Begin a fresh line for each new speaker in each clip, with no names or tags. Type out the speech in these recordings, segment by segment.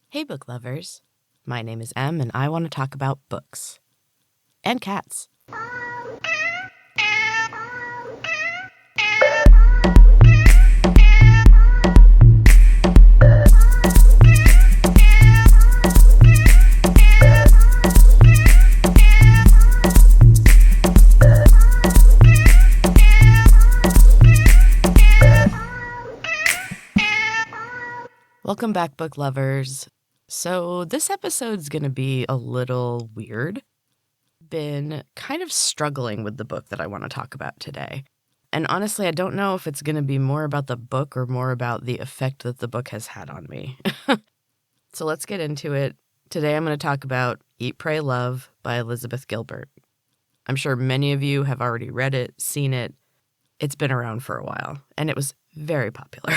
Hey, book lovers. My name is Em, and I want to talk about books. And cats. Welcome back, book lovers. So this episode's going to be a little weird. Been kind of struggling with the book that I want to talk about today. And honestly, I don't know if it's going to be more about the book or more about the effect that the book has had on me. So let's get into it. Today I'm going to talk about Eat, Pray, Love by Elizabeth Gilbert. I'm sure many of you have already read it, seen it. It's been around for a while, and it was very popular.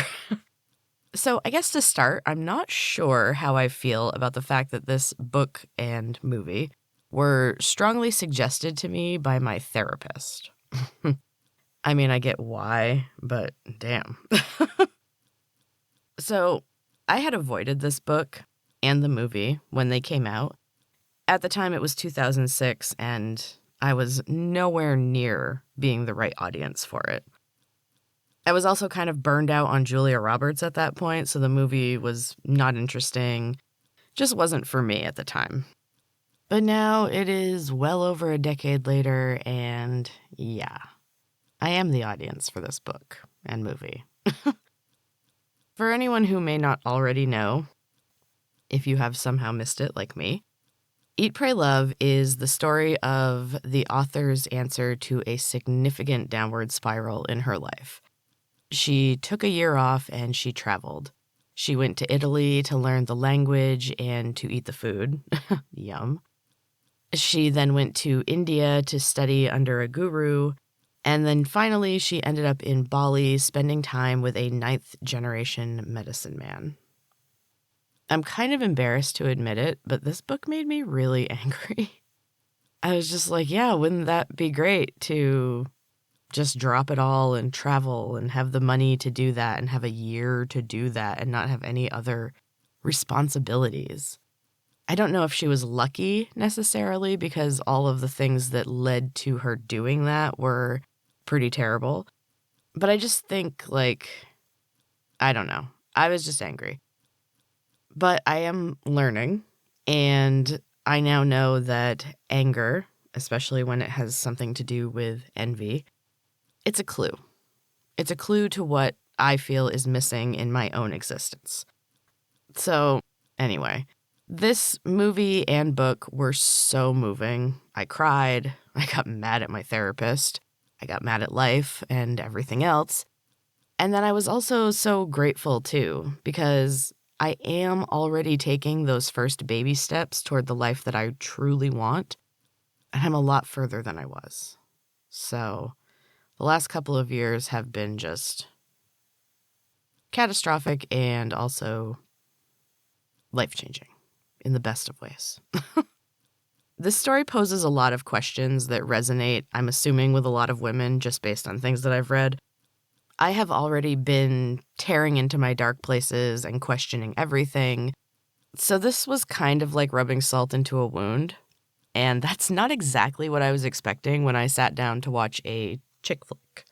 So I guess to start, I'm not sure how I feel about the fact that this book and movie were strongly suggested to me by my therapist. I mean, I get why, but damn. So I had avoided this book and the movie when they came out. At the time, it was 2006, and I was nowhere near being the right audience for it. I was also kind of burned out on Julia Roberts at that point, so the movie was not interesting. Just wasn't for me at the time. But now it is well over a decade later, and yeah, I am the audience for this book and movie. For anyone who may not already know, if you have somehow missed it like me, Eat, Pray, Love is the story of the author's answer to a significant downward spiral in her life. She took a year off and she traveled. She went to Italy to learn the language and to eat the food. Yum. She then went to India to study under a guru. And then finally, she ended up in Bali spending time with a 9th-generation medicine man. I'm kind of embarrassed to admit it, but this book made me really angry. I was just like, yeah, wouldn't that be great to just drop it all and travel and have the money to do that and have a year to do that and not have any other responsibilities? I don't know if she was lucky necessarily, because all of the things that led to her doing that were pretty terrible. But I just think, I don't know. I was just angry. But I am learning, and I now know that anger, especially when it has something to do with envy, it's a clue. It's a clue to what I feel is missing in my own existence. So, anyway, this movie and book were so moving. I cried. I got mad at my therapist. I got mad at life and everything else. And then I was also so grateful, too, because I am already taking those first baby steps toward the life that I truly want. And I'm a lot further than I was. So the last couple of years have been just catastrophic and also life-changing in the best of ways. This story poses a lot of questions that resonate, I'm assuming, with a lot of women just based on things that I've read. I have already been tearing into my dark places and questioning everything. So this was kind of like rubbing salt into a wound. And that's not exactly what I was expecting when I sat down to watch a chick flick.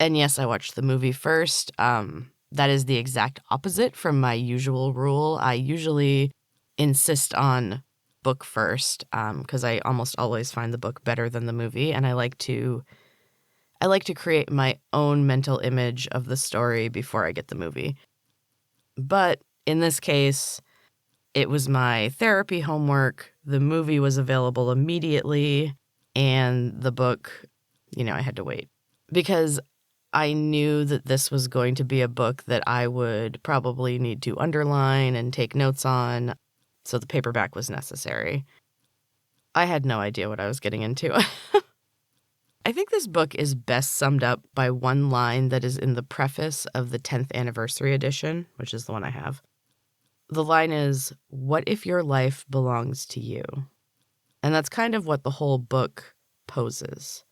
And yes, I watched the movie first. That is the exact opposite from my usual rule. I usually insist on book first, because I almost always find the book better than the movie, and I like to create my own mental image of the story before I get the movie. But in this case, it was my therapy homework. The movie was available immediately, and the book, I had to wait. Because I knew that this was going to be a book that I would probably need to underline and take notes on, so the paperback was necessary. I had no idea what I was getting into. I think this book is best summed up by one line that is in the preface of the 10th anniversary edition, which is the one I have. The line is, "What if your life belongs to you?" And that's kind of what the whole book poses.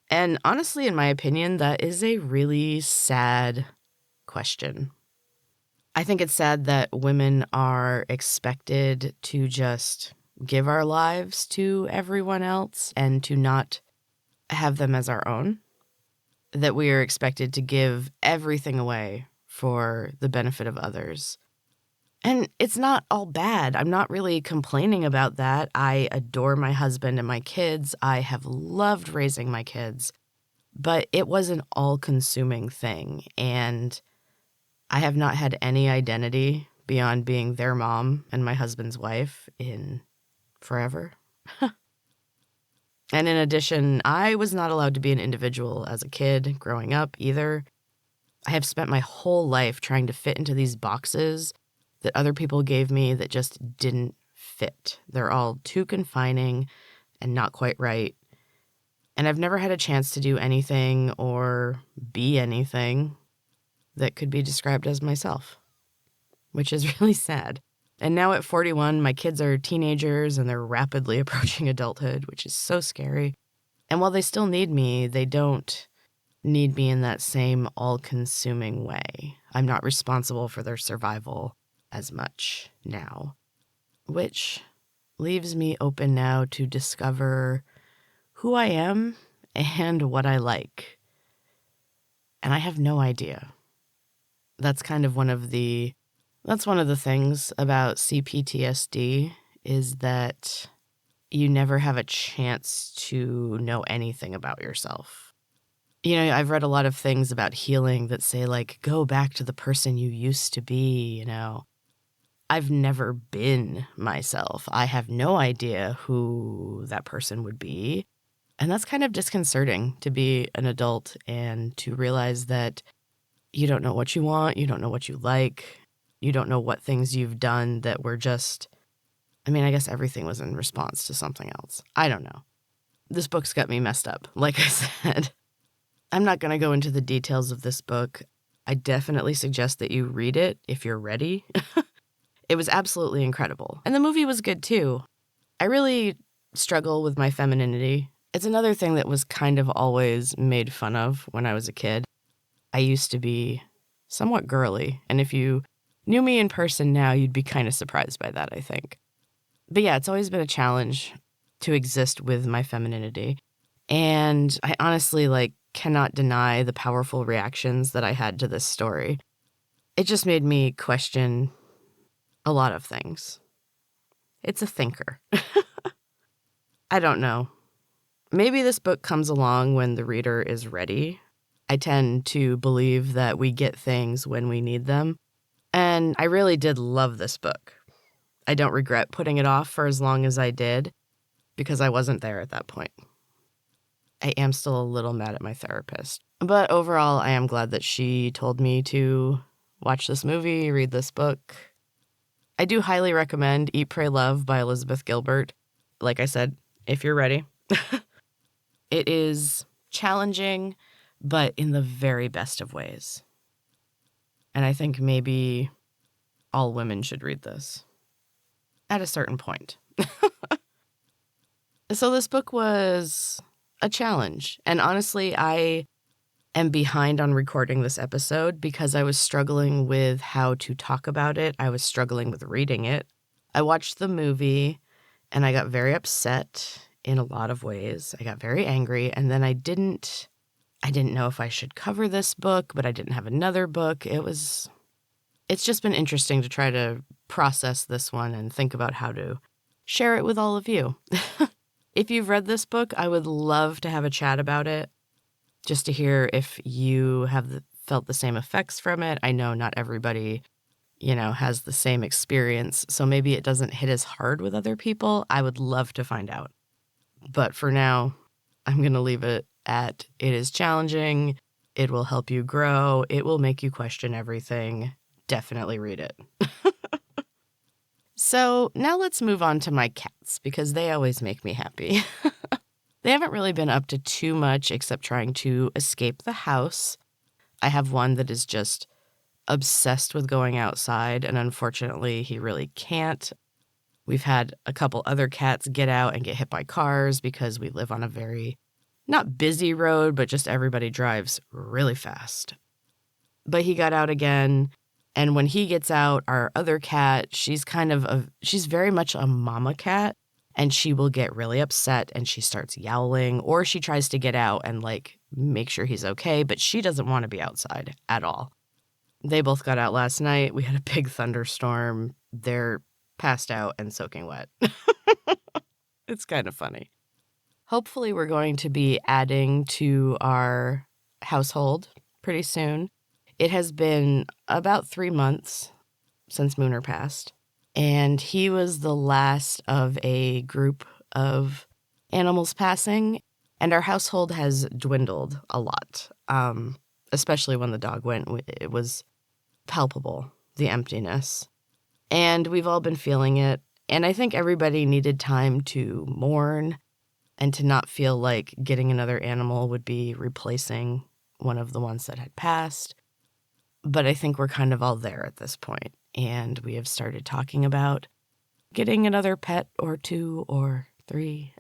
And honestly, in my opinion, that is a really sad question. I think it's sad that women are expected to just give our lives to everyone else and to not have them as our own. That we are expected to give everything away for the benefit of others. And it's not all bad. I'm not really complaining about that. I adore my husband and my kids. I have loved raising my kids. But it was an all-consuming thing. And I have not had any identity beyond being their mom and my husband's wife in forever. And in addition, I was not allowed to be an individual as a kid growing up either. I have spent my whole life trying to fit into these boxes that other people gave me that just didn't fit. They're all too confining and not quite right. And I've never had a chance to do anything or be anything that could be described as myself, which is really sad. And now at 41, my kids are teenagers and they're rapidly approaching adulthood, which is so scary. And while they still need me, they don't need me in that same all-consuming way. I'm not responsible for their survival as much now, which leaves me open now to discover who I am and what I like. And I have no idea. That's one of the things about CPTSD is that you never have a chance to know anything about yourself. You know, I've read a lot of things about healing that say, like, go back to the person you used to be, you know. I've never been myself. I have no idea who that person would be. And that's kind of disconcerting to be an adult and to realize that you don't know what you want, you don't know what you like, you don't know what things you've done that were just, I mean, I guess everything was in response to something else. I don't know. This book's got me messed up, like I said. I'm not going to go into the details of this book. I definitely suggest that you read it if you're ready. It was absolutely incredible. And the movie was good too. I really struggle with my femininity. It's another thing that was kind of always made fun of when I was a kid. I used to be somewhat girly, and if you knew me in person now, you'd be kind of surprised by that, I think. But yeah, it's always been a challenge to exist with my femininity. And I honestly, cannot deny the powerful reactions that I had to this story. It just made me question a lot of things. It's a thinker. I don't know. Maybe this book comes along when the reader is ready. I tend to believe that we get things when we need them. And I really did love this book. I don't regret putting it off for as long as I did because I wasn't there at that point. I am still a little mad at my therapist. But overall, I am glad that she told me to watch this movie, read this book. I do highly recommend Eat, Pray, Love by Elizabeth Gilbert. Like I said, if you're ready. It is challenging, but in the very best of ways. And I think maybe all women should read this at a certain point. So this book was a challenge. And honestly, I am behind on recording this episode because I was struggling with how to talk about it. I was struggling with reading it. I watched the movie and I got very upset in a lot of ways. I got very angry, and then I didn't know if I should cover this book, but I didn't have another book. It's just been interesting to try to process this one and think about how to share it with all of you. If you've read this book, I would love to have a chat about it, just to hear if you have felt the same effects from it. I know not everybody, has the same experience, so maybe it doesn't hit as hard with other people. I would love to find out. But for now, I'm going to leave it at it is challenging. It will help you grow. It will make you question everything. Definitely read it. So now let's move on to my cats because they always make me happy. They haven't really been up to too much except trying to escape the house. I have one that is just obsessed with going outside, and unfortunately, he really can't. We've had a couple other cats get out and get hit by cars because we live on a very, not busy road, but just everybody drives really fast. But he got out again. And when he gets out, our other cat, she's she's very much a mama cat, and she will get really upset and she starts yowling, or she tries to get out and make sure he's okay, but she doesn't want to be outside at all. They both got out last night. We had a big thunderstorm. They're passed out and soaking wet. It's kind of funny. Hopefully we're going to be adding to our household pretty soon. It has been about 3 months since Mooner passed, and he was the last of a group of animals passing, and our household has dwindled a lot, especially when the dog went. It was palpable, the emptiness, and we've all been feeling it, and I think everybody needed time to mourn and to not feel like getting another animal would be replacing one of the ones that had passed. But I think we're kind of all there at this point, and we have started talking about getting another pet or 2 or 3.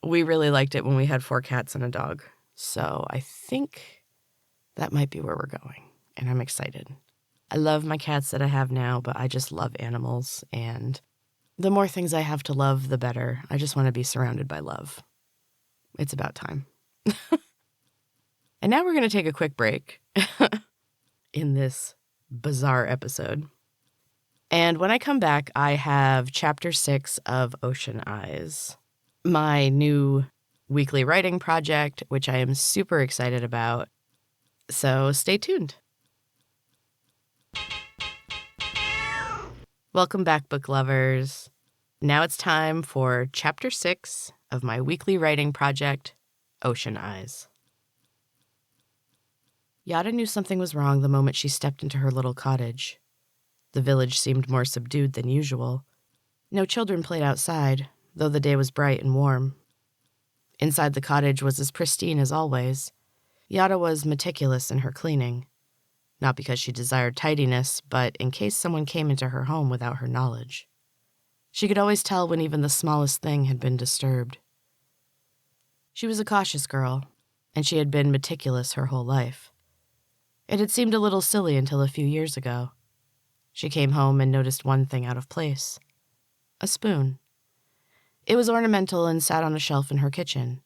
We really liked it when we had 4 cats and a dog, so I think that might be where we're going, and I'm excited. I love my cats that I have now, but I just love animals, and the more things I have to love, the better. I just want to be surrounded by love. It's about time. And now we're going to take a quick break in this bizarre episode. And when I come back, I have Chapter 6 of Ocean Eyes, my new weekly writing project, which I am super excited about. So stay tuned. Welcome back, book lovers. Now it's time for Chapter 6 of my weekly writing project, Ocean Eyes. Yada knew something was wrong the moment she stepped into her little cottage. The village seemed more subdued than usual. No children played outside, though the day was bright and warm. Inside the cottage was as pristine as always. Yada was meticulous in her cleaning, not because she desired tidiness, but in case someone came into her home without her knowledge. She could always tell when even the smallest thing had been disturbed. She was a cautious girl, and she had been meticulous her whole life. It had seemed a little silly until a few years ago. She came home and noticed one thing out of place: a spoon. It was ornamental and sat on a shelf in her kitchen.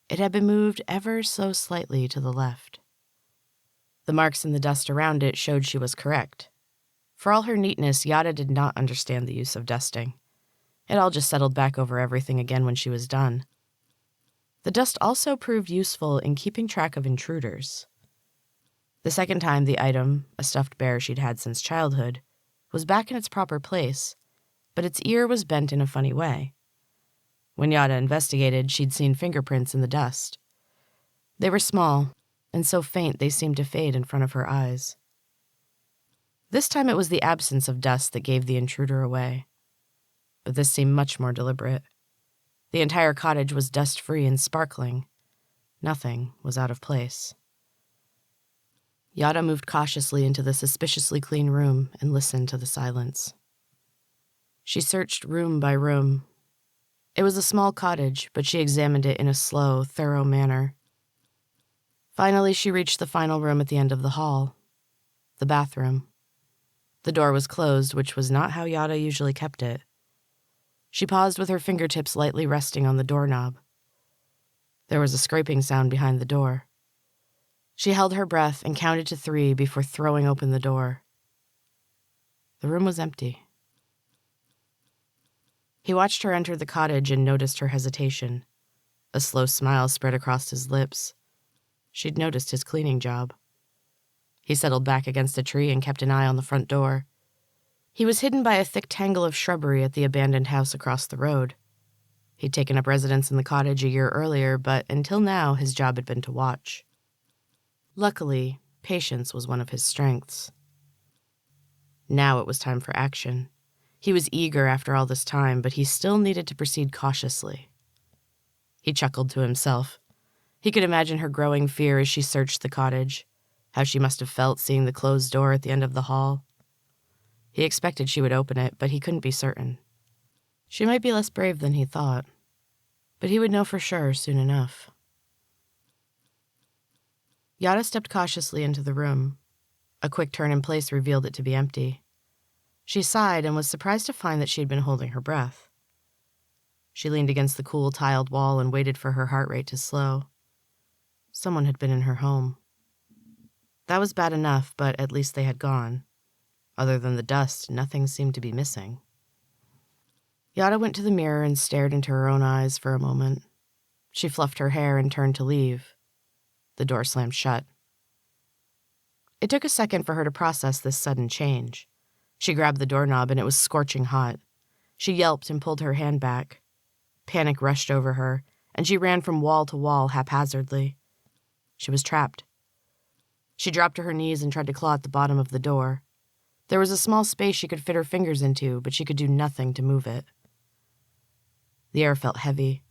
It had been moved ever so slightly to the left. The marks in the dust around it showed she was correct. For all her neatness, Yada did not understand the use of dusting. It all just settled back over everything again when she was done. The dust also proved useful in keeping track of intruders. The second time the item, a stuffed bear she'd had since childhood, was back in its proper place, but its ear was bent in a funny way. When Yada investigated, she'd seen fingerprints in the dust. They were small, and so faint they seemed to fade in front of her eyes. This time it was the absence of dust that gave the intruder away. But this seemed much more deliberate. The entire cottage was dust-free and sparkling. Nothing was out of place. Yada moved cautiously into the suspiciously clean room and listened to the silence. She searched room by room. It was a small cottage, but she examined it in a slow, thorough manner. Finally, she reached the final room at the end of the hall, the bathroom. The door was closed, which was not how Yada usually kept it. She paused with her fingertips lightly resting on the doorknob. There was a scraping sound behind the door. She held her breath and counted to 3 before throwing open the door. The room was empty. He watched her enter the cottage and noticed her hesitation. A slow smile spread across his lips. She'd noticed his cleaning job. He settled back against a tree and kept an eye on the front door. He was hidden by a thick tangle of shrubbery at the abandoned house across the road. He'd taken up residence in the cottage a year earlier, but until now his job had been to watch. Luckily, patience was one of his strengths. Now it was time for action. He was eager after all this time, but he still needed to proceed cautiously. He chuckled to himself. He could imagine her growing fear as she searched the cottage, how she must have felt seeing the closed door at the end of the hall. He expected she would open it, but he couldn't be certain. She might be less brave than he thought, but he would know for sure soon enough. Yada stepped cautiously into the room. A quick turn in place revealed it to be empty. She sighed and was surprised to find that she had been holding her breath. She leaned against the cool, tiled wall and waited for her heart rate to slow. Someone had been in her home. That was bad enough, but at least they had gone. Other than the dust, nothing seemed to be missing. Yada went to the mirror and stared into her own eyes for a moment. She fluffed her hair and turned to leave. The door slammed shut. It took a second for her to process this sudden change. She grabbed the doorknob and it was scorching hot. She yelped and pulled her hand back. Panic rushed over her, and she ran from wall to wall haphazardly. She was trapped. She dropped to her knees and tried to claw at the bottom of the door. There was a small space she could fit her fingers into, but she could do nothing to move it. The air felt heavy.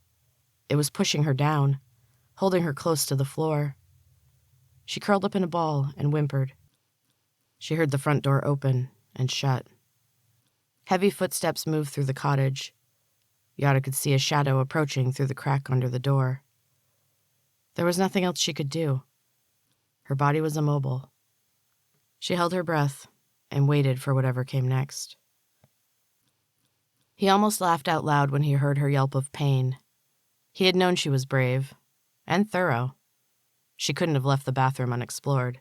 It was pushing her down, holding her close to the floor. She curled up in a ball and whimpered. She heard the front door open and shut. Heavy footsteps moved through the cottage. Yada could see a shadow approaching through the crack under the door. There was nothing else she could do. Her body was immobile. She held her breath and waited for whatever came next. He almost laughed out loud when he heard her yelp of pain. He had known she was brave and thorough. She couldn't have left the bathroom unexplored.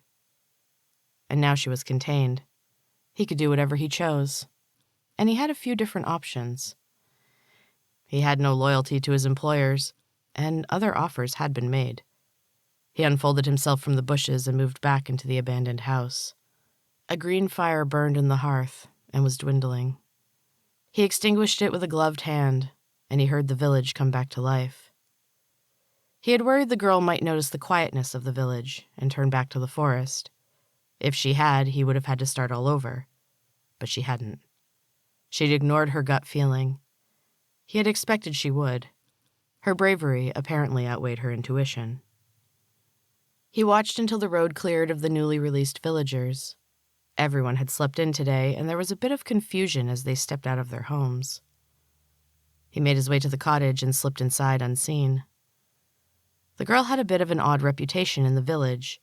And now she was contained. He could do whatever he chose. And he had a few different options. He had no loyalty to his employers, and other offers had been made. He unfolded himself from the bushes and moved back into the abandoned house. A green fire burned in the hearth and was dwindling. He extinguished it with a gloved hand, and he heard the village come back to life. He had worried the girl might notice the quietness of the village and turn back to the forest. If she had, he would have had to start all over. But she hadn't. She'd ignored her gut feeling. He had expected she would. Her bravery apparently outweighed her intuition. He watched until the road cleared of the newly released villagers. Everyone had slept in today, and there was a bit of confusion as they stepped out of their homes. He made his way to the cottage and slipped inside unseen. The girl had a bit of an odd reputation in the village,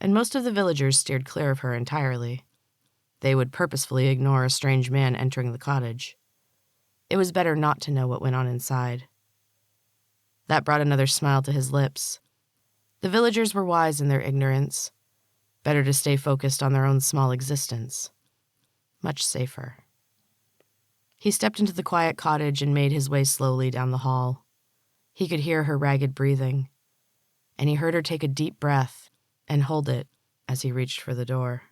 and most of the villagers steered clear of her entirely. They would purposefully ignore a strange man entering the cottage. It was better not to know what went on inside. That brought another smile to his lips. The villagers were wise in their ignorance. Better to stay focused on their own small existence. Much safer. He stepped into the quiet cottage and made his way slowly down the hall. He could hear her ragged breathing, and he heard her take a deep breath and hold it as he reached for the door.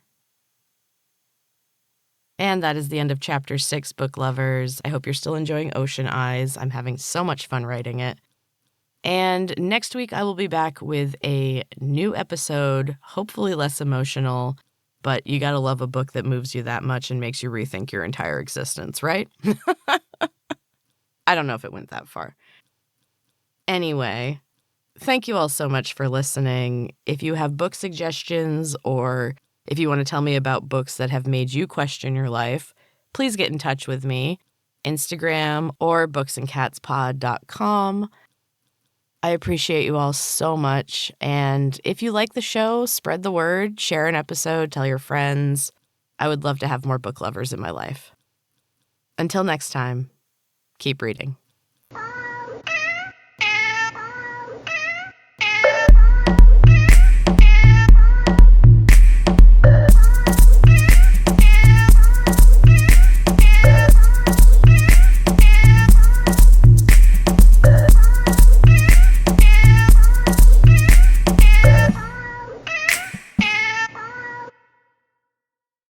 And that is the end of Chapter 6, book lovers. I hope you're still enjoying Ocean Eyes. I'm having so much fun writing it. And next week I will be back with a new episode, hopefully less emotional, but you gotta love a book that moves you that much and makes you rethink your entire existence, right? I don't know if it went that far. Anyway, thank you all so much for listening. If you have book suggestions or if you want to tell me about books that have made you question your life, please get in touch with me. Instagram or booksandcatspod.com. I appreciate you all so much. And if you like the show, spread the word, share an episode, tell your friends. I would love to have more book lovers in my life. Until next time, keep reading.